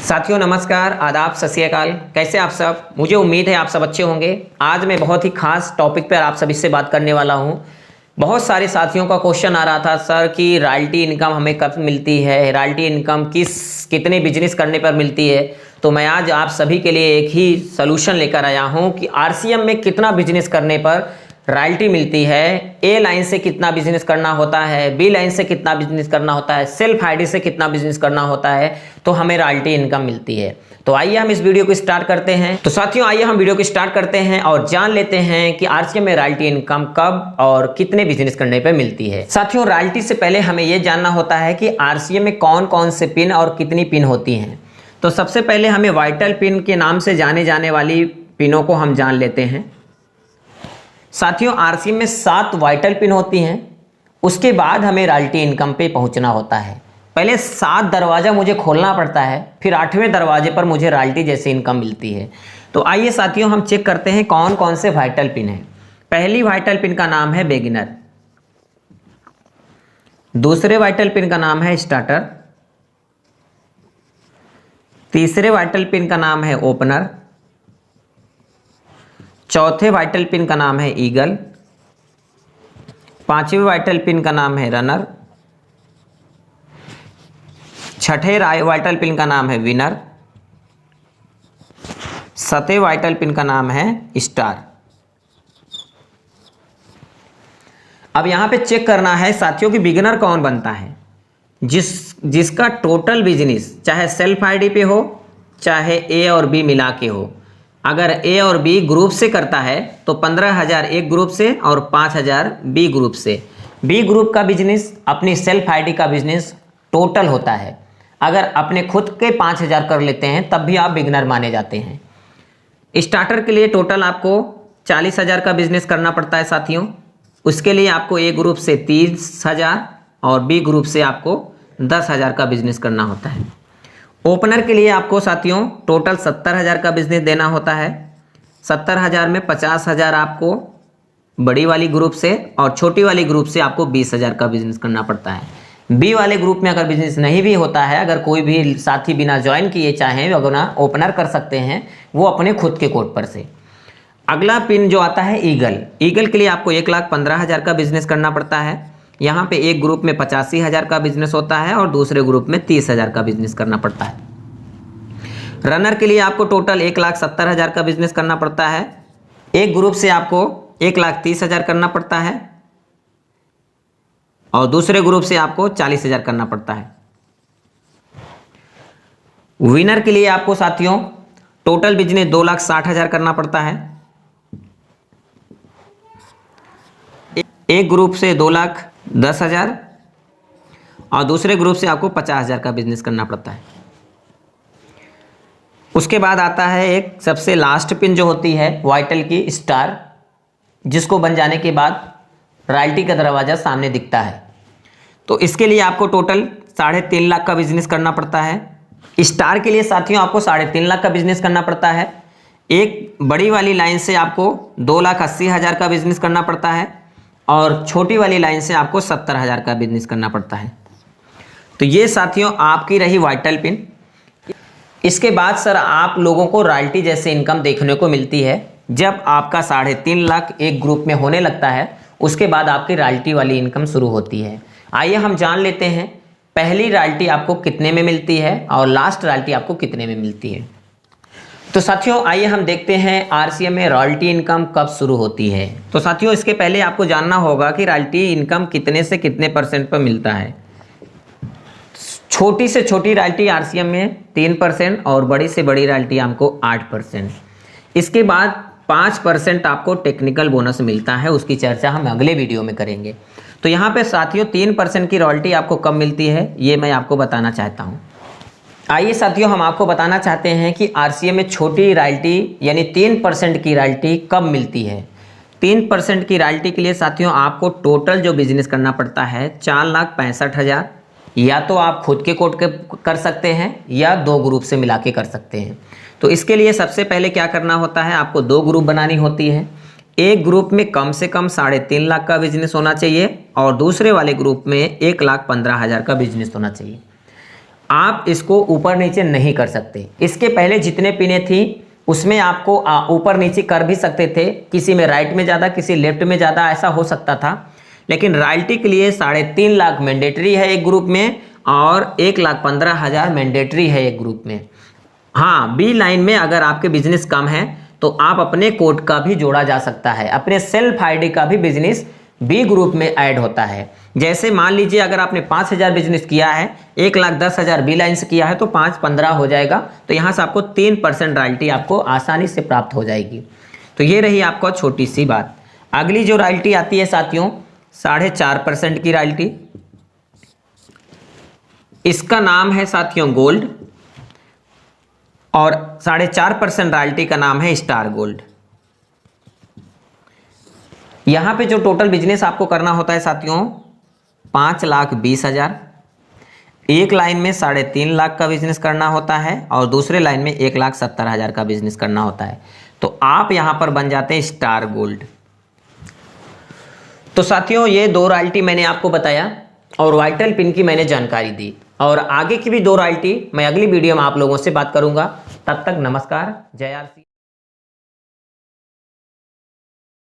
साथियों नमस्कार, आदाब, सत श्री अकाल। कैसे आप सब? मुझे उम्मीद है आप सब अच्छे होंगे। आज मैं बहुत ही खास टॉपिक पर आप सभी से बात करने वाला हूं। बहुत सारे साथियों का क्वेश्चन आ रहा था सर कि रॉयल्टी इनकम हमें कब मिलती है, रॉयल्टी इनकम कितने बिजनेस करने पर मिलती है। तो मैं आज आप सभी के लिए एक ही सोल्यूशन लेकर आया हूं कि आरसीएम में कितना बिजनेस करने पर रॉयल्टी मिलती है, ए लाइन से कितना बिजनेस करना होता है, बी लाइन से कितना बिजनेस करना होता है, सेल्फ आईडी से कितना बिजनेस करना होता है, तो हमें रॉयल्टी इनकम मिलती है। तो आइए हम इस वीडियो को स्टार्ट करते हैं। तो साथियों आइए हम वीडियो को स्टार्ट करते हैं और जान लेते हैं कि आरसीएम में रॉयल्टी इनकम कब और कितने बिजनेस करने पर मिलती है। साथियों रॉयल्टी से पहले हमें यह जानना होता है कि आरसीएम में कौन कौन से पिन और कितनी पिन होती हैं। तो सबसे पहले हमें वाइटल पिन के नाम से जाने जाने वाली पिनों को हम जान लेते हैं। साथियों आरसीएम में 7 वाइटल पिन होती हैं। उसके बाद हमें रॉयल्टी इनकम पे पहुंचना होता है। पहले 7 दरवाजा मुझे खोलना पड़ता है, फिर 8वें दरवाजे पर मुझे रॉयल्टी जैसी इनकम मिलती है। तो आइए साथियों हम चेक करते हैं कौन कौन से वाइटल पिन हैं। पहली वाइटल पिन का नाम है बिगिनर, दूसरे वाइटल पिन का नाम है स्टार्टर, तीसरे वाइटल पिन का नाम है ओपनर, चौथे वाइटल पिन का नाम है ईगल, पांचवें वाइटल पिन का नाम है रनर, छठे वाइटल पिन का नाम है विनर, सातवें वाइटल पिन का नाम है स्टार। अब यहां पे चेक करना है साथियों कि बिगिनर कौन बनता है। जिसका टोटल बिजनेस चाहे सेल्फ आईडी पे हो चाहे ए और बी मिला के हो। अगर ए और बी ग्रुप से करता है तो 15,000 एक ग्रुप से और 5,000 बी ग्रुप से। बी ग्रुप का बिजनेस अपनी सेल्फ आईडी का बिजनेस टोटल होता है। अगर अपने खुद के 5,000 कर लेते हैं तब भी आप बिगनर माने जाते हैं। स्टार्टर के लिए टोटल आपको 40,000 का बिजनेस करना पड़ता है साथियों। उसके लिए आपको ए ग्रुप से 30,000 और बी ग्रुप से आपको 10,000 का बिजनेस करना होता है। ओपनर के लिए आपको साथियों टोटल 70,000 का बिजनेस देना होता है। 70,000 में 50,000 आपको बड़ी वाली ग्रुप से और छोटी वाली ग्रुप से आपको 20,000 का बिजनेस करना पड़ता है। बी वाले ग्रुप में अगर बिजनेस नहीं भी होता है, अगर कोई भी साथी बिना ज्वाइन किए चाहें अगर ओपनर कर सकते हैं वो अपने खुद के कोड पर से। अगला पिन जो आता है ईगल। ईगल के लिए आपको 1,15,000 का बिजनेस करना पड़ता है। यहाँ पे एक ग्रुप में 85,000 का बिजनेस होता है और दूसरे ग्रुप में 30,000 का बिजनेस करना पड़ता है। रनर के लिए आपको टोटल 1,70,000 का बिजनेस करना पड़ता है। एक ग्रुप से आपको 1,30,000 करना पड़ता है और दूसरे ग्रुप से आपको 40,000 करना पड़ता है। विनर के लिए आपको साथियों टोटल बिजनेस 2,60,000 करना पड़ता है। एक ग्रुप से 2,10,000 और दूसरे ग्रुप से आपको 50,000 का बिजनेस करना पड़ता है। उसके बाद आता है एक सबसे लास्ट पिन जो होती है वाइटल की स्टार, जिसको बन जाने के बाद रॉयल्टी का दरवाजा सामने दिखता है। तो इसके लिए आपको टोटल 3.5 लाख का बिजनेस करना पड़ता है। स्टार के लिए साथियों आपको 3.5 लाख का बिजनेस करना पड़ता है। एक बड़ी वाली लाइन से आपको 2,80,000 का बिजनेस करना पड़ता है और छोटी वाली लाइन से आपको 70,000 का बिजनेस करना पड़ता है। तो ये साथियों आपकी रही वाइटल पिन। इसके बाद सर आप लोगों को रॉयल्टी जैसे इनकम देखने को मिलती है जब आपका 3.5 लाख एक ग्रुप में होने लगता है। उसके बाद आपकी रॉयल्टी वाली इनकम शुरू होती है। आइए हम जान लेते हैं पहली रॉयल्टी आपको कितने में मिलती है और लास्ट रॉयल्टी आपको कितने में मिलती है। तो साथियों आइए हम देखते हैं आरसीएम में रॉयल्टी इनकम कब शुरू होती है। तो साथियों इसके पहले आपको जानना होगा कि रॉयल्टी इनकम कितने से कितने % पर मिलता है। छोटी से छोटी रॉयल्टी आरसीएम में 3% और बड़ी से बड़ी रॉयल्टी आपको 8%। इसके बाद 5% आपको टेक्निकल बोनस मिलता है, उसकी चर्चा हम अगले वीडियो में करेंगे। तो यहाँ पे साथियों 3% की रॉयल्टी आपको कब मिलती है ये मैं आपको बताना चाहता हूँ। आइए साथियों हम आपको बताना चाहते हैं कि आरसीएम में छोटी रॉयल्टी यानी 3% की रॉयल्टी कब मिलती है। 3% की रॉयल्टी के लिए साथियों आपको टोटल जो बिजनेस करना पड़ता है 4,65,000, या तो आप खुद के कोड के कर सकते हैं या 2 ग्रुप से मिला के कर सकते हैं। तो इसके लिए सबसे पहले क्या करना होता है, आपको 2 ग्रुप बनानी होती है। एक ग्रुप में कम से कम 3.5 लाख का बिजनेस होना चाहिए और दूसरे वाले ग्रुप में 1,15,000 का बिजनेस होना चाहिए। आप इसको ऊपर नीचे नहीं कर सकते। इसके पहले जितने पिने थी उसमें आपको ऊपर नीचे कर भी सकते थे, किसी में राइट में ज़्यादा, किसी लेफ्ट में ज़्यादा, ऐसा हो सकता था। लेकिन रॉयल्टी के लिए 3.5 लाख मैंडेटरी है एक ग्रुप में और 1,15,000 मैंडेटरी है एक ग्रुप में। हाँ, बी लाइन में अगर आपके बिजनेस कम है तो आप अपने कोड का भी जोड़ा जा सकता है, अपने सेल्फ आईडी का भी बिजनेस बी ग्रुप में ऐड होता है। जैसे मान लीजिए अगर आपने 5,000 बिजनेस किया है, 1,10,000 बी लाइन से किया है तो 5,15 हो जाएगा। तो यहाँ से आपको 3% रॉयल्टी आपको आसानी से प्राप्त हो जाएगी। तो ये रही आपको छोटी सी बात। अगली जो रॉयल्टी आती है साथियों 4.5% की रॉयल्टी, इसका नाम है साथियों गोल्ड और 4.5% रॉयल्टी का नाम है स्टार गोल्ड। यहां पे जो टोटल बिजनेस आपको करना होता है साथियों 5,20,000, एक लाइन में 3.5 लाख का बिजनेस करना होता है और दूसरे लाइन में 1,70,000 का बिजनेस करना होता है। तो आप यहां पर बन जाते हैं स्टार गोल्ड। तो साथियों ये 2 रॉयल्टी मैंने आपको बताया और वाइटल पिन की मैंने जानकारी दी, और आगे की भी 2 रॉयल्टी मैं अगली वीडियो में आप लोगों से बात करूंगा। तब तक नमस्कार, जय आर सी।